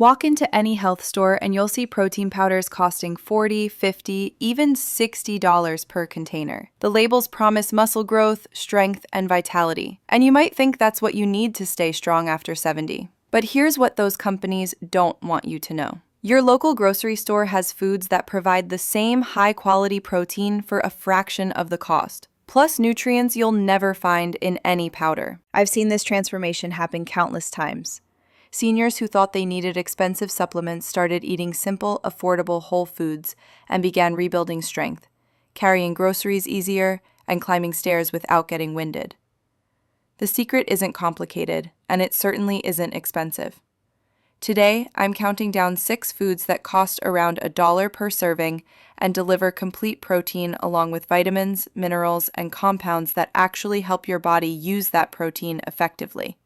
Walk into any health store and you'll see protein powders costing $40, $50, even $60 per container. The labels promise muscle growth, strength, and vitality. And you might think that's what you need to stay strong after 70. But here's what those companies don't want you to know. Your local grocery store has foods that provide the same high-quality protein for a fraction of the cost, plus nutrients you'll never find in any powder. I've seen this transformation happen countless times. Seniors who thought they needed expensive supplements started eating simple, affordable whole foods and began rebuilding strength, carrying groceries easier, and climbing stairs without getting winded. The secret isn't complicated, and it certainly isn't expensive. Today, I'm counting down 6 foods that cost around $1 per serving and deliver complete protein along with vitamins, minerals, and compounds that actually help your body use that protein effectively.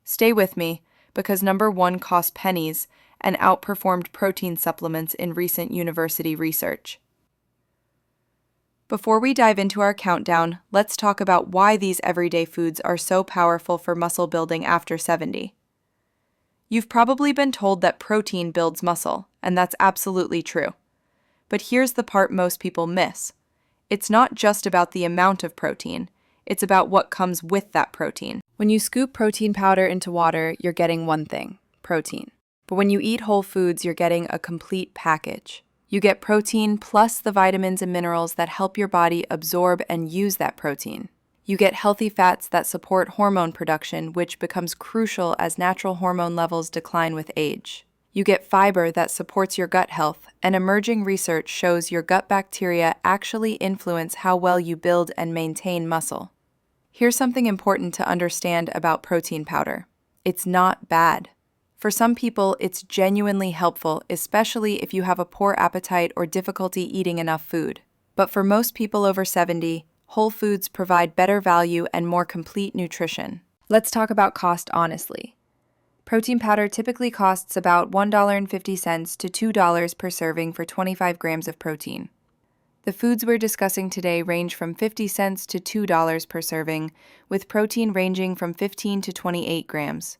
Stay with me, because number 1 cost pennies and outperformed protein supplements in recent university research. Before we dive into our countdown, let's talk about why these everyday foods are so powerful for muscle building after 70. You've probably been told that protein builds muscle, and that's absolutely true. But here's the part most people miss. It's not just about the amount of protein, it's about what comes with that protein. When you scoop protein powder into water, you're getting one thing, protein. But when you eat whole foods, you're getting a complete package. You get protein plus the vitamins and minerals that help your body absorb and use that protein. You get healthy fats that support hormone production, which becomes crucial as natural hormone levels decline with age. You get fiber that supports your gut health, and emerging research shows your gut bacteria actually influence how well you build and maintain muscle. Here's something important to understand about protein powder. It's not bad. For some people, it's genuinely helpful, especially if you have a poor appetite or difficulty eating enough food. But for most people over 70, whole foods provide better value and more complete nutrition. Let's talk about cost honestly. Protein powder typically costs about $1.50 to $2 per serving for 25 grams of protein. The foods we're discussing today range from 50 cents to $2 per serving, with protein ranging from 15 to 28 grams.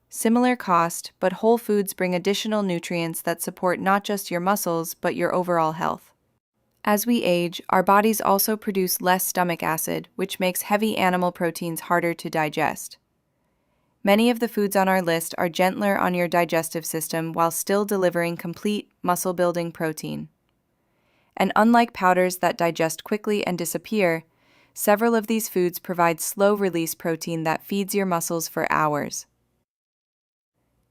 Similar cost, but whole foods bring additional nutrients that support not just your muscles, but your overall health. As we age, our bodies also produce less stomach acid, which makes heavy animal proteins harder to digest. Many of the foods on our list are gentler on your digestive system while still delivering complete, muscle-building protein. And unlike powders that digest quickly and disappear, several of these foods provide slow-release protein that feeds your muscles for hours.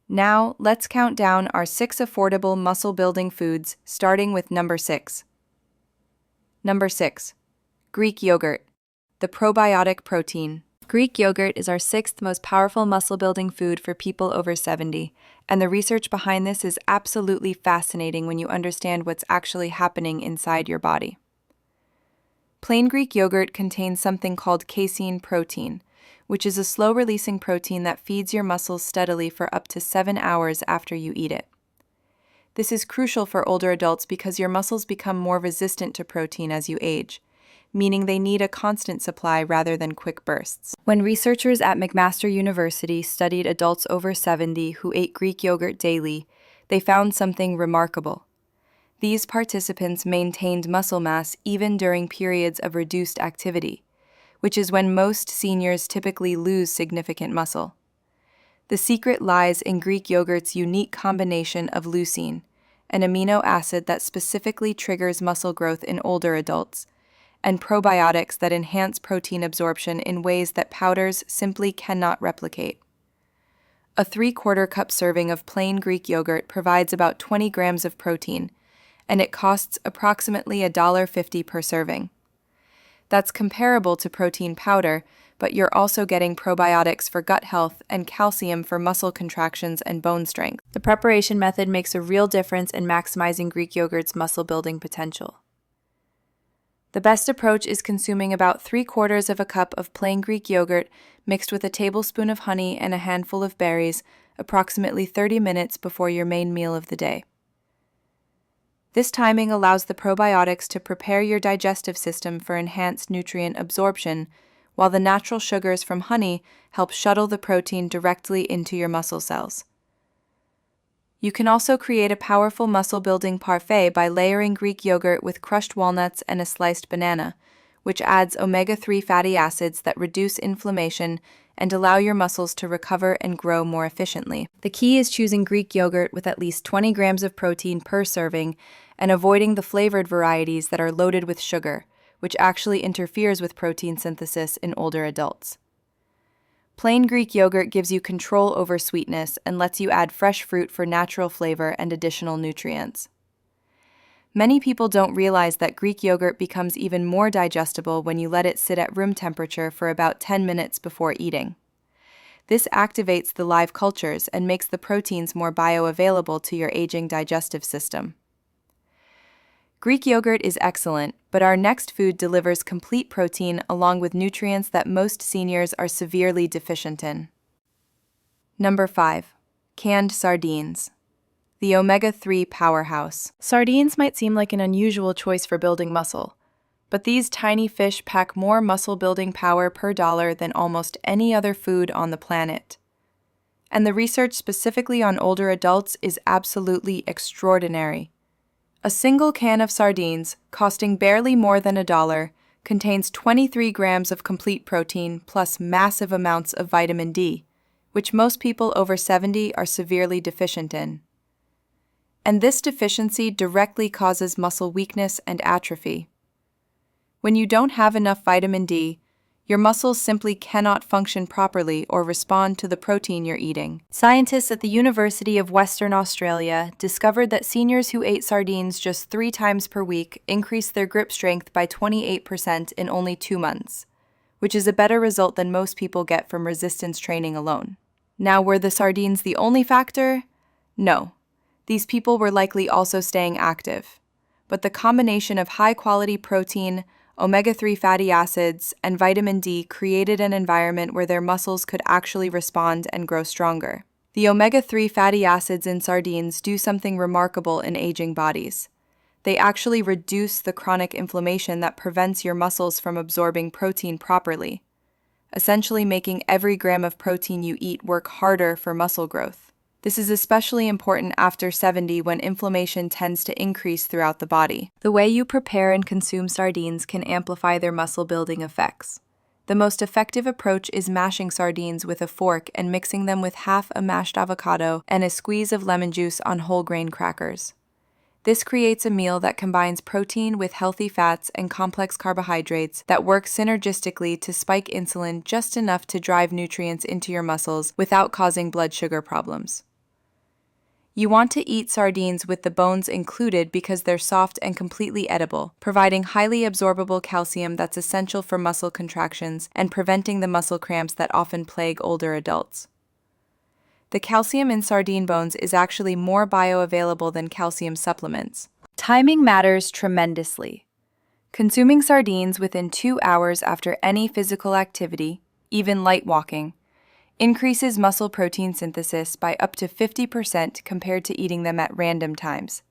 Now, let's count down our 6 affordable muscle-building foods, starting with number 6. Number 6. Greek yogurt, the probiotic protein. Greek yogurt is our 6th most powerful muscle-building food for people over 70, and the research behind this is absolutely fascinating when you understand what's actually happening inside your body. Plain Greek yogurt contains something called casein protein, which is a slow-releasing protein that feeds your muscles steadily for up to 7 hours after you eat it. This is crucial for older adults because your muscles become more resistant to protein as you age, meaning they need a constant supply rather than quick bursts. When researchers at McMaster University studied adults over 70 who ate Greek yogurt daily, they found something remarkable. These participants maintained muscle mass even during periods of reduced activity, which is when most seniors typically lose significant muscle. The secret lies in Greek yogurt's unique combination of leucine, an amino acid that specifically triggers muscle growth in older adults, and probiotics that enhance protein absorption in ways that powders simply cannot replicate. A 3/4 cup serving of plain Greek yogurt provides about 20 grams of protein, and it costs approximately $1.50 per serving. That's comparable to protein powder, but you're also getting probiotics for gut health and calcium for muscle contractions and bone strength. The preparation method makes a real difference in maximizing Greek yogurt's muscle-building potential. The best approach is consuming about 3/4 of a cup of plain Greek yogurt mixed with a tablespoon of honey and a handful of berries, approximately 30 minutes before your main meal of the day. This timing allows the probiotics to prepare your digestive system for enhanced nutrient absorption, while the natural sugars from honey help shuttle the protein directly into your muscle cells. You can also create a powerful muscle-building parfait by layering Greek yogurt with crushed walnuts and a sliced banana, which adds omega-3 fatty acids that reduce inflammation and allow your muscles to recover and grow more efficiently. The key is choosing Greek yogurt with at least 20 grams of protein per serving and avoiding the flavored varieties that are loaded with sugar, which actually interferes with protein synthesis in older adults. Plain Greek yogurt gives you control over sweetness and lets you add fresh fruit for natural flavor and additional nutrients. Many people don't realize that Greek yogurt becomes even more digestible when you let it sit at room temperature for about 10 minutes before eating. This activates the live cultures and makes the proteins more bioavailable to your aging digestive system. Greek yogurt is excellent, but our next food delivers complete protein along with nutrients that most seniors are severely deficient in. Number 5. Canned sardines. The omega-3 powerhouse. Sardines might seem like an unusual choice for building muscle, but these tiny fish pack more muscle-building power per dollar than almost any other food on the planet. And the research specifically on older adults is absolutely extraordinary. A single can of sardines, costing barely more than $1, contains 23 grams of complete protein plus massive amounts of vitamin D, which most people over 70 are severely deficient in. And this deficiency directly causes muscle weakness and atrophy. When you don't have enough vitamin D, your muscles simply cannot function properly or respond to the protein you're eating. Scientists at the University of Western Australia discovered that seniors who ate sardines just 3 times per week increased their grip strength by 28% in only 2 months, which is a better result than most people get from resistance training alone. Now, were the sardines the only factor? No. These people were likely also staying active, but the combination of high-quality protein, omega-3 fatty acids, and vitamin D created an environment where their muscles could actually respond and grow stronger. The omega-3 fatty acids in sardines do something remarkable in aging bodies. They actually reduce the chronic inflammation that prevents your muscles from absorbing protein properly, essentially making every gram of protein you eat work harder for muscle growth. This is especially important after 70 when inflammation tends to increase throughout the body. The way you prepare and consume sardines can amplify their muscle-building effects. The most effective approach is mashing sardines with a fork and mixing them with half a mashed avocado and a squeeze of lemon juice on whole grain crackers. This creates a meal that combines protein with healthy fats and complex carbohydrates that work synergistically to spike insulin just enough to drive nutrients into your muscles without causing blood sugar problems. You want to eat sardines with the bones included because they're soft and completely edible, providing highly absorbable calcium that's essential for muscle contractions and preventing the muscle cramps that often plague older adults. The calcium in sardine bones is actually more bioavailable than calcium supplements. Timing matters tremendously. Consuming sardines within 2 hours after any physical activity, even light walking, increases muscle protein synthesis by up to 50% compared to eating them at random times.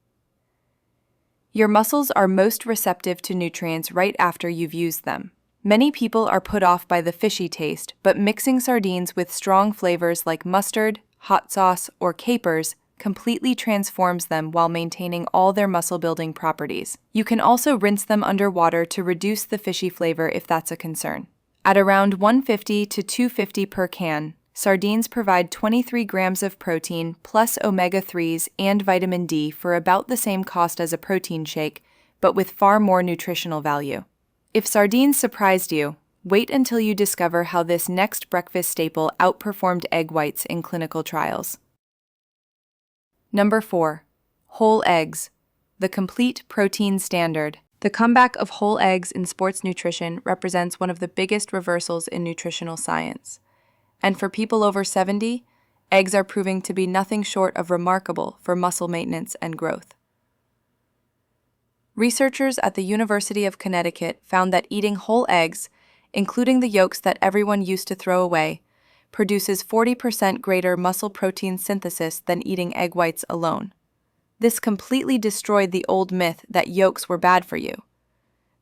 Your muscles are most receptive to nutrients right after you've used them. Many people are put off by the fishy taste, but mixing sardines with strong flavors like mustard, hot sauce, or capers completely transforms them while maintaining all their muscle-building properties. You can also rinse them under water to reduce the fishy flavor if that's a concern. At around $150 to $250 per can, sardines provide 23 grams of protein plus omega-3s and vitamin D for about the same cost as a protein shake, but with far more nutritional value. If sardines surprised you, wait until you discover how this next breakfast staple outperformed egg whites in clinical trials. Number 4. Whole eggs. The complete protein standard. The comeback of whole eggs in sports nutrition represents one of the biggest reversals in nutritional science. And for people over 70, eggs are proving to be nothing short of remarkable for muscle maintenance and growth. Researchers at the University of Connecticut found that eating whole eggs, including the yolks that everyone used to throw away, produces 40% greater muscle protein synthesis than eating egg whites alone. This completely destroyed the old myth that yolks were bad for you.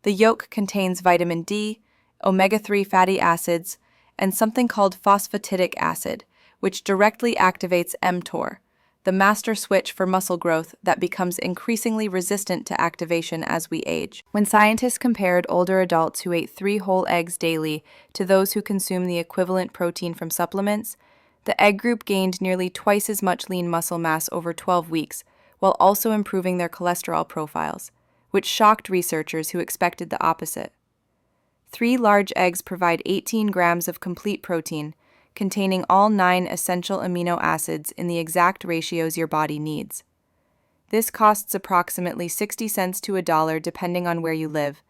The yolk contains vitamin D, omega-3 fatty acids, and something called phosphatidic acid, which directly activates mTOR, the master switch for muscle growth that becomes increasingly resistant to activation as we age. When scientists compared older adults who ate 3 whole eggs daily to those who consumed the equivalent protein from supplements, the egg group gained nearly twice as much lean muscle mass over 12 weeks, while also improving their cholesterol profiles, which shocked researchers who expected the opposite. 3 large eggs provide 18 grams of complete protein, containing all 9 essential amino acids in the exact ratios your body needs. This costs approximately 60 cents to $1 depending on where you live,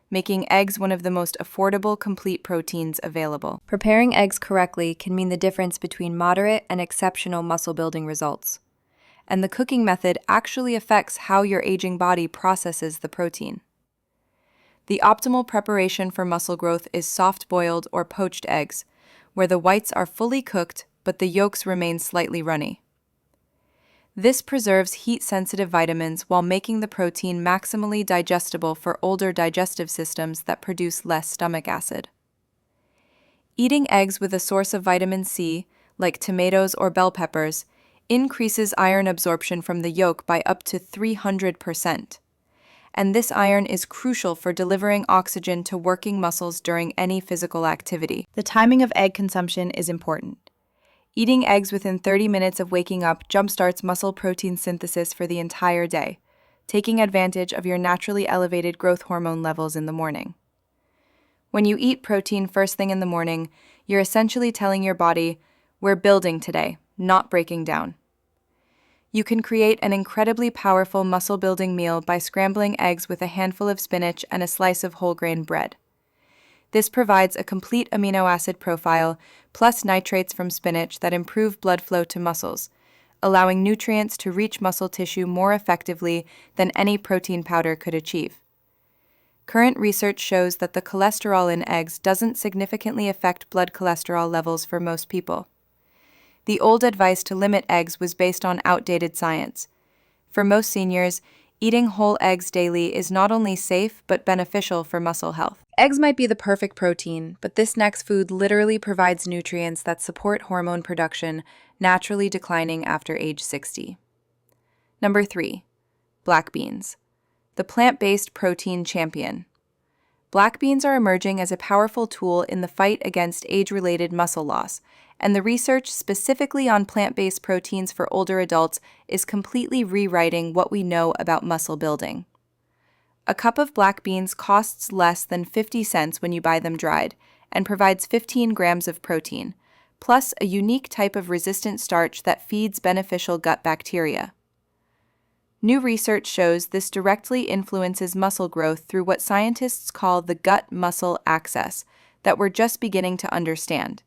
making eggs one of the most affordable complete proteins available. Preparing eggs correctly can mean the difference between moderate and exceptional muscle-building results. And the cooking method actually affects how your aging body processes the protein. The optimal preparation for muscle growth is soft-boiled or poached eggs, where the whites are fully cooked but the yolks remain slightly runny. This preserves heat-sensitive vitamins while making the protein maximally digestible for older digestive systems that produce less stomach acid. Eating eggs with a source of vitamin C, like tomatoes or bell peppers, increases iron absorption from the yolk by up to 300%. And this iron is crucial for delivering oxygen to working muscles during any physical activity. The timing of egg consumption is important. Eating eggs within 30 minutes of waking up jumpstarts muscle protein synthesis for the entire day, taking advantage of your naturally elevated growth hormone levels in the morning. When you eat protein first thing in the morning, you're essentially telling your body, "We're building today, not breaking down." You can create an incredibly powerful muscle-building meal by scrambling eggs with a handful of spinach and a slice of whole grain bread. This provides a complete amino acid profile, plus nitrates from spinach that improve blood flow to muscles, allowing nutrients to reach muscle tissue more effectively than any protein powder could achieve. Current research shows that the cholesterol in eggs doesn't significantly affect blood cholesterol levels for most people. The old advice to limit eggs was based on outdated science. For most seniors, eating whole eggs daily is not only safe but beneficial for muscle health. Eggs might be the perfect protein, but this next food literally provides nutrients that support hormone production, naturally declining after age 60. Number 3. Black beans. The plant-based protein champion. Black beans are emerging as a powerful tool in the fight against age-related muscle loss, and the research specifically on plant-based proteins for older adults is completely rewriting what we know about muscle building. A cup of black beans costs less than 50 cents when you buy them dried and provides 15 grams of protein, plus a unique type of resistant starch that feeds beneficial gut bacteria. New research shows this directly influences muscle growth through what scientists call the gut-muscle axis that we're just beginning to understand.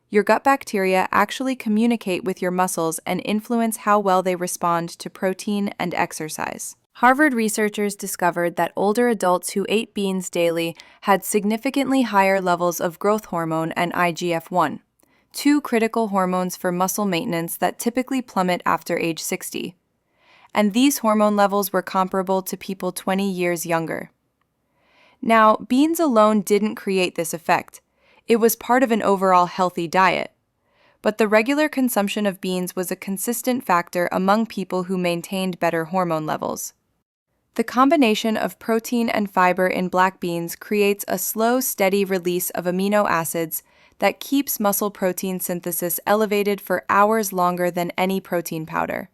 Your gut bacteria actually communicate with your muscles and influence how well they respond to protein and exercise. Harvard researchers discovered that older adults who ate beans daily had significantly higher levels of growth hormone and IGF-1, 2 critical hormones for muscle maintenance that typically plummet after age 60. And these hormone levels were comparable to people 20 years younger. Now, beans alone didn't create this effect. It was part of an overall healthy diet. But the regular consumption of beans was a consistent factor among people who maintained better hormone levels. The combination of protein and fiber in black beans creates a slow, steady release of amino acids that keeps muscle protein synthesis elevated for hours longer than any protein powder,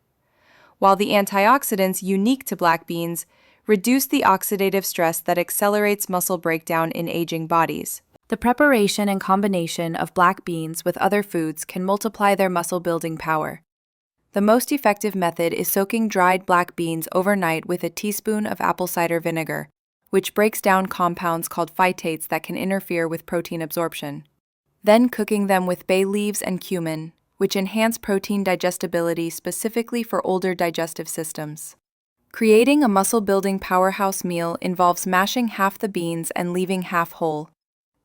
while the antioxidants unique to black beans reduce the oxidative stress that accelerates muscle breakdown in aging bodies. The preparation and combination of black beans with other foods can multiply their muscle-building power. The most effective method is soaking dried black beans overnight with a teaspoon of apple cider vinegar, which breaks down compounds called phytates that can interfere with protein absorption. Then cooking them with bay leaves and cumin, which enhance protein digestibility specifically for older digestive systems. Creating a muscle-building powerhouse meal involves mashing half the beans and leaving half whole,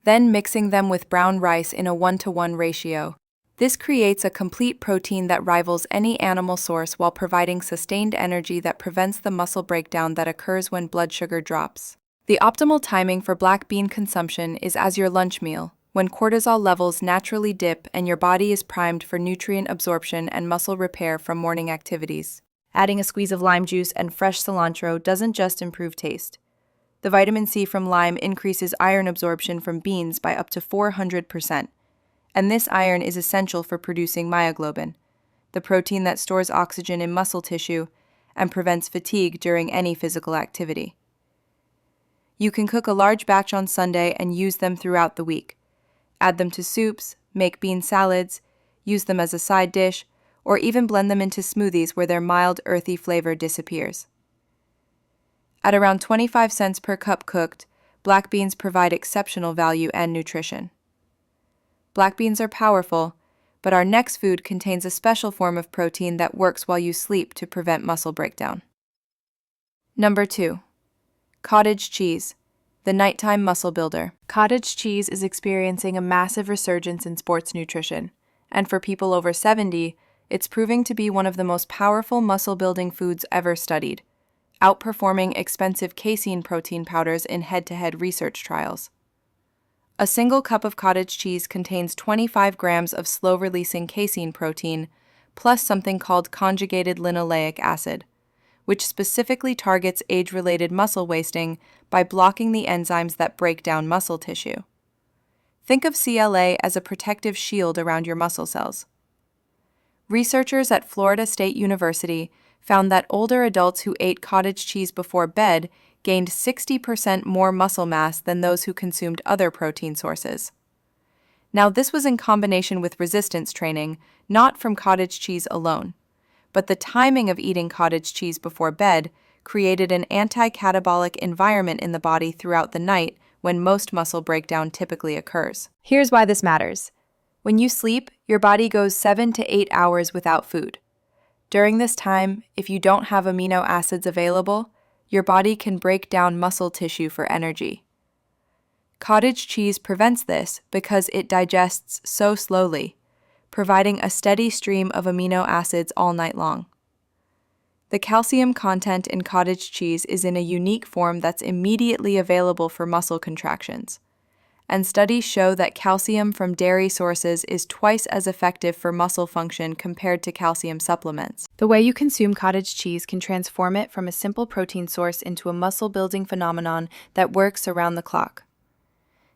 then mixing them with brown rice in a 1-to-1 ratio. This creates a complete protein that rivals any animal source while providing sustained energy that prevents the muscle breakdown that occurs when blood sugar drops. The optimal timing for black bean consumption is as your lunch meal, when cortisol levels naturally dip and your body is primed for nutrient absorption and muscle repair from morning activities. Adding a squeeze of lime juice and fresh cilantro doesn't just improve taste. The vitamin C from lime increases iron absorption from beans by up to 400%, and this iron is essential for producing myoglobin, the protein that stores oxygen in muscle tissue and prevents fatigue during any physical activity. You can cook a large batch on Sunday and use them throughout the week. Add them to soups, make bean salads, use them as a side dish, or even blend them into smoothies where their mild, earthy flavor disappears. At around 25 cents per cup cooked, black beans provide exceptional value and nutrition. Black beans are powerful, but our next food contains a special form of protein that works while you sleep to prevent muscle breakdown. Number 2. Cottage cheese, the nighttime muscle builder. Cottage cheese is experiencing a massive resurgence in sports nutrition, and for people over 70, it's proving to be one of the most powerful muscle-building foods ever studied, outperforming expensive casein protein powders in head-to-head research trials. A single cup of cottage cheese contains 25 grams of slow-releasing casein protein, plus something called conjugated linoleic acid, which specifically targets age-related muscle wasting by blocking the enzymes that break down muscle tissue. Think of CLA as a protective shield around your muscle cells. Researchers at Florida State University found that older adults who ate cottage cheese before bed gained 60% more muscle mass than those who consumed other protein sources. Now, this was in combination with resistance training, not from cottage cheese alone. But the timing of eating cottage cheese before bed created an anti-catabolic environment in the body throughout the night when most muscle breakdown typically occurs. Here's why this matters. When you sleep, your body goes 7 to 8 hours without food. During this time, if you don't have amino acids available, your body can break down muscle tissue for energy. Cottage cheese prevents this because it digests so slowly, providing a steady stream of amino acids all night long. The calcium content in cottage cheese is in a unique form that's immediately available for muscle contractions, and studies show that calcium from dairy sources is twice as effective for muscle function compared to calcium supplements. The way you consume cottage cheese can transform it from a simple protein source into a muscle-building phenomenon that works around the clock.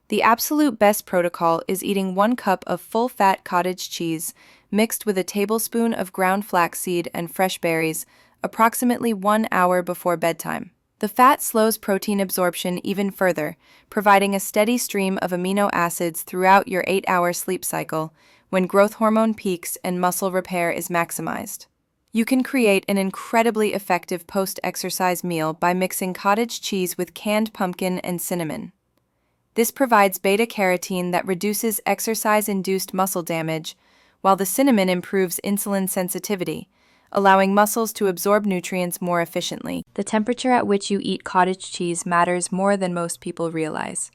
The absolute best protocol is eating 1 cup of full-fat cottage cheese mixed with a tablespoon of ground flaxseed and fresh berries approximately 1 hour before bedtime. The fat slows protein absorption even further, providing a steady stream of amino acids throughout your 8-hour sleep cycle when growth hormone peaks and muscle repair is maximized. You can create an incredibly effective post-exercise meal by mixing cottage cheese with canned pumpkin and cinnamon. This provides beta-carotene that reduces exercise-induced muscle damage, while the cinnamon improves insulin sensitivity, allowing muscles to absorb nutrients more efficiently. The temperature at which you eat cottage cheese matters more than most people realize.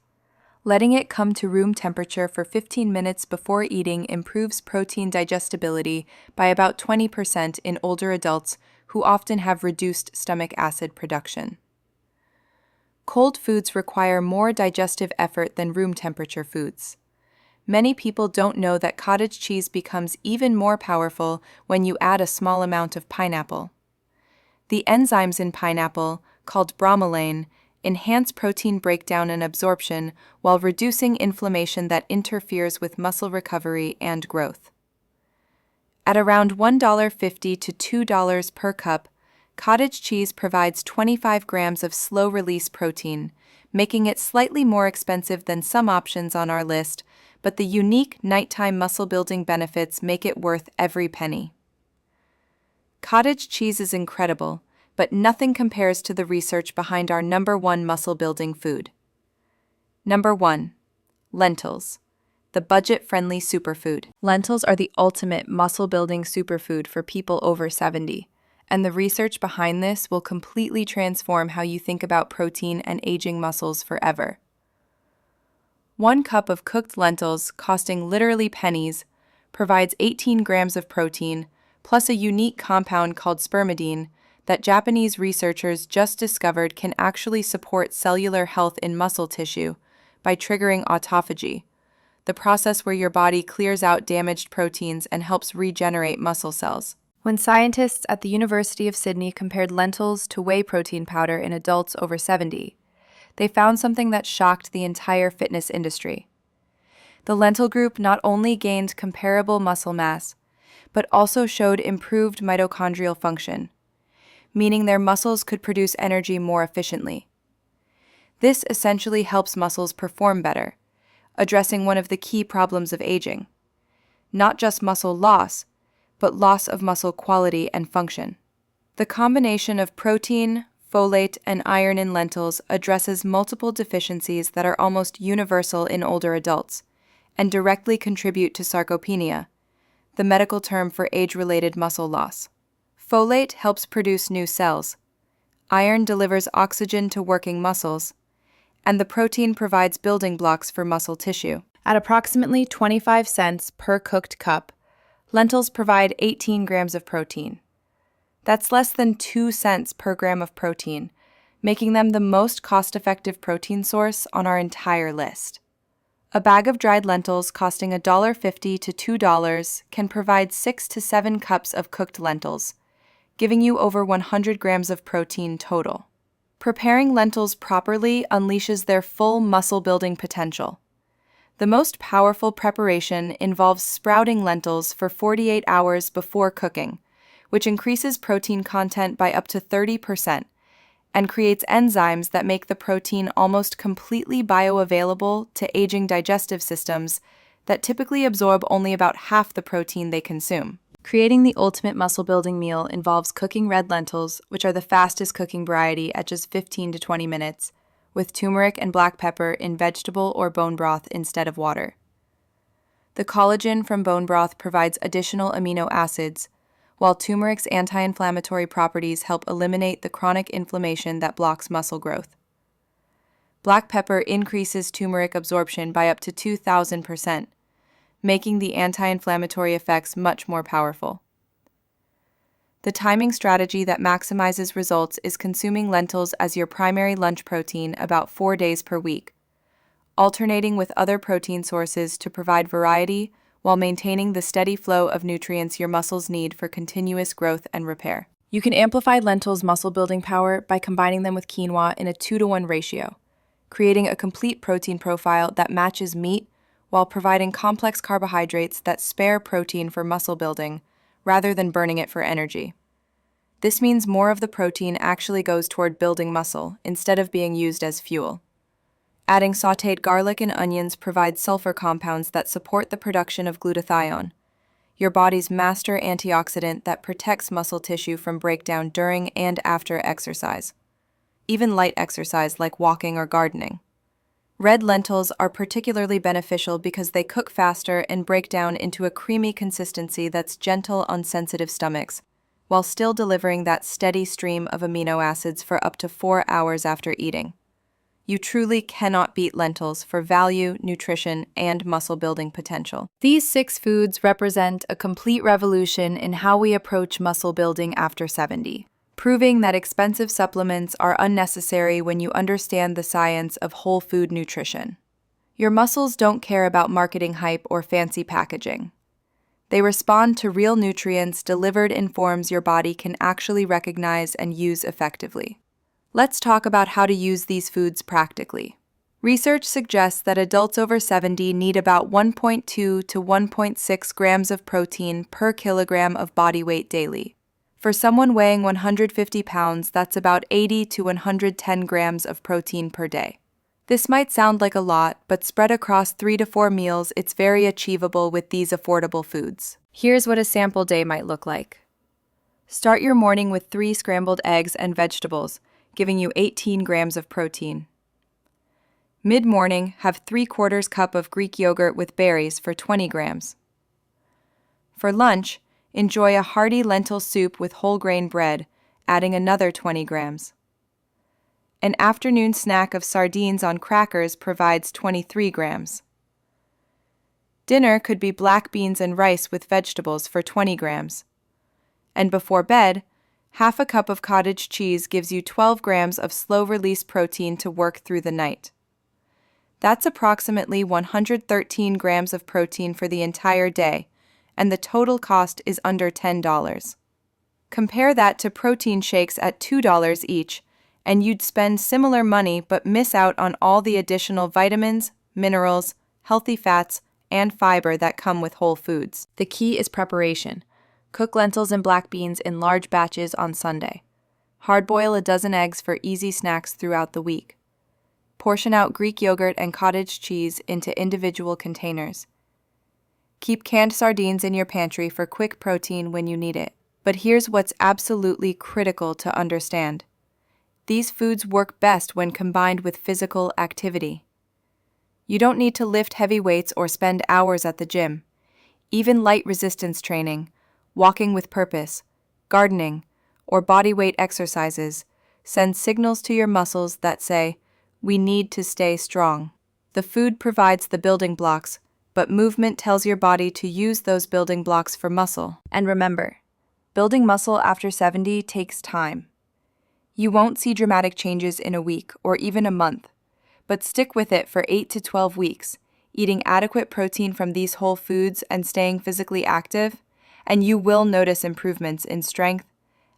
Letting it come to room temperature for 15 minutes before eating improves protein digestibility by about 20% in older adults who often have reduced stomach acid production. Cold foods require more digestive effort than room temperature foods. Many people don't know that cottage cheese becomes even more powerful when you add a small amount of pineapple. The enzymes in pineapple, called bromelain, enhance protein breakdown and absorption while reducing inflammation that interferes with muscle recovery and growth. At around $1.50 to $2 per cup, cottage cheese provides 25 grams of slow-release protein, making it slightly more expensive than some options on our list, but the unique nighttime muscle-building benefits make it worth every penny. Cottage cheese is incredible, but nothing compares to the research behind our number 1 muscle-building food. Number 1. Lentils, the budget-friendly superfood. Lentils are the ultimate muscle-building superfood for people over 70, and the research behind this will completely transform how you think about protein and aging muscles forever. 1 cup of cooked lentils, costing literally pennies, provides 18 grams of protein, plus a unique compound called spermidine that Japanese researchers just discovered can actually support cellular health in muscle tissue by triggering autophagy, the process where your body clears out damaged proteins and helps regenerate muscle cells. When scientists at the University of Sydney compared lentils to whey protein powder in adults over 70, they found something that shocked the entire fitness industry. The lentil group not only gained comparable muscle mass, but also showed improved mitochondrial function, meaning their muscles could produce energy more efficiently. This essentially helps muscles perform better, addressing one of the key problems of aging. Not just muscle loss, but loss of muscle quality and function. The combination of protein, folate, and iron in lentils addresses multiple deficiencies that are almost universal in older adults and directly contribute to sarcopenia, the medical term for age-related muscle loss. Folate helps produce new cells, iron delivers oxygen to working muscles, and the protein provides building blocks for muscle tissue. At approximately 25 cents per cooked cup, lentils provide 18 grams of protein. That's less than 2 cents per gram of protein, making them the most cost-effective protein source on our entire list. A bag of dried lentils costing $1.50 to $2 can provide 6 to 7 cups of cooked lentils, giving you over 100 grams of protein total. Preparing lentils properly unleashes their full muscle-building potential. The most powerful preparation involves sprouting lentils for 48 hours before cooking, which increases protein content by up to 30% and creates enzymes that make the protein almost completely bioavailable to aging digestive systems that typically absorb only about half the protein they consume. Creating the ultimate muscle-building meal involves cooking red lentils, which are the fastest cooking variety at just 15 to 20 minutes, with turmeric and black pepper in vegetable or bone broth instead of water. The collagen from bone broth provides additional amino acids, while turmeric's anti-inflammatory properties help eliminate the chronic inflammation that blocks muscle growth. Black pepper increases turmeric absorption by up to 2,000%, making the anti-inflammatory effects much more powerful. The timing strategy that maximizes results is consuming lentils as your primary lunch protein about 4 days per week, alternating with other protein sources to provide variety while maintaining the steady flow of nutrients your muscles need for continuous growth and repair. You can amplify lentils' muscle-building power by combining them with quinoa in a 2-to-1 ratio, creating a complete protein profile that matches meat while providing complex carbohydrates that spare protein for muscle building rather than burning it for energy. This means more of the protein actually goes toward building muscle instead of being used as fuel. Adding sautéed garlic and onions provides sulfur compounds that support the production of glutathione, your body's master antioxidant that protects muscle tissue from breakdown during and after exercise, even light exercise like walking or gardening. Red lentils are particularly beneficial because they cook faster and break down into a creamy consistency that's gentle on sensitive stomachs, while still delivering that steady stream of amino acids for up to 4 hours after eating. You truly cannot beat lentils for value, nutrition, and muscle-building potential. These 6 foods represent a complete revolution in how we approach muscle building after 70. Proving that expensive supplements are unnecessary when you understand the science of whole food nutrition. Your muscles don't care about marketing hype or fancy packaging. They respond to real nutrients delivered in forms your body can actually recognize and use effectively. Let's talk about how to use these foods practically. Research suggests that adults over 70 need about 1.2 to 1.6 grams of protein per kilogram of body weight daily. For someone weighing 150 pounds, that's about 80 to 110 grams of protein per day. This might sound like a lot, but spread across 3 to 4 meals, it's very achievable with these affordable foods. Here's what a sample day might look like. Start your morning with 3 scrambled eggs and vegetables, giving you 18 grams of protein. Mid-morning, have 3/4 cup of Greek yogurt with berries for 20 grams. For lunch, enjoy a hearty lentil soup with whole grain bread, adding another 20 grams. An afternoon snack of sardines on crackers provides 23 grams. Dinner could be black beans and rice with vegetables for 20 grams. And before bed, half a cup of cottage cheese gives you 12 grams of slow-release protein to work through the night. That's approximately 113 grams of protein for the entire day, and the total cost is under $10. Compare that to protein shakes at $2 each, and you'd spend similar money but miss out on all the additional vitamins, minerals, healthy fats, and fiber that come with whole foods. The key is preparation. Cook lentils and black beans in large batches on Sunday. Hard-boil a dozen eggs for easy snacks throughout the week. Portion out Greek yogurt and cottage cheese into individual containers. Keep canned sardines in your pantry for quick protein when you need it. But here's what's absolutely critical to understand. These foods work best when combined with physical activity. You don't need to lift heavy weights or spend hours at the gym. Even light resistance training, walking with purpose, gardening, or bodyweight exercises send signals to your muscles that say, "We need to stay strong." The food provides the building blocks, but movement tells your body to use those building blocks for muscle. And remember, building muscle after 70 takes time. You won't see dramatic changes in a week or even a month, but stick with it for 8 to 12 weeks, eating adequate protein from these whole foods and staying physically active, and you will notice improvements in strength,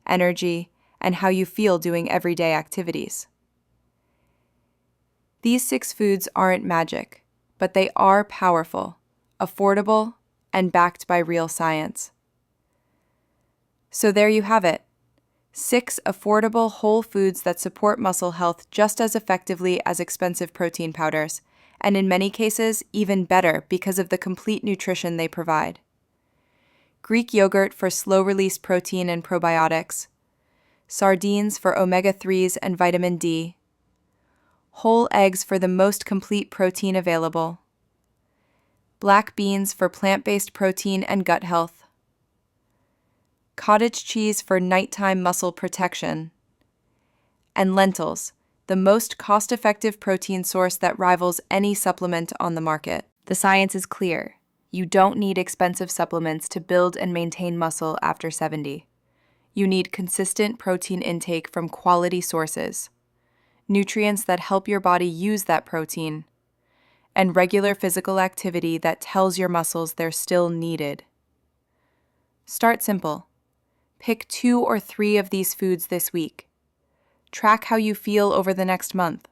energy, and how you feel doing everyday activities. These 6 foods aren't magic, but they are powerful, affordable, and backed by real science. So there you have it. 6 affordable whole foods that support muscle health just as effectively as expensive protein powders, and in many cases, even better because of the complete nutrition they provide. Greek yogurt for slow-release protein and probiotics, sardines for omega-3s and vitamin D, whole eggs for the most complete protein available, black beans for plant-based protein and gut health, cottage cheese for nighttime muscle protection, and lentils, the most cost-effective protein source that rivals any supplement on the market. The science is clear. You don't need expensive supplements to build and maintain muscle after 70. You need consistent protein intake from quality sources, nutrients that help your body use that protein, and regular physical activity that tells your muscles they're still needed. Start simple. Pick 2 or 3 of these foods this week. Track how you feel over the next month.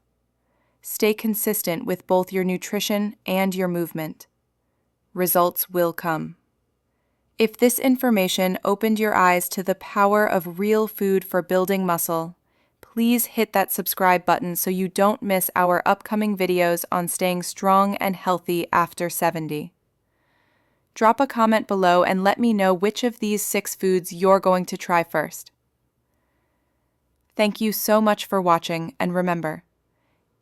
Stay consistent with both your nutrition and your movement. Results will come. If this information opened your eyes to the power of real food for building muscle, please hit that subscribe button so you don't miss our upcoming videos on staying strong and healthy after 70. Drop a comment below and let me know which of these 6 foods you're going to try first. Thank you so much for watching, and remember,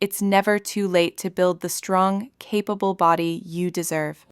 it's never too late to build the strong, capable body you deserve.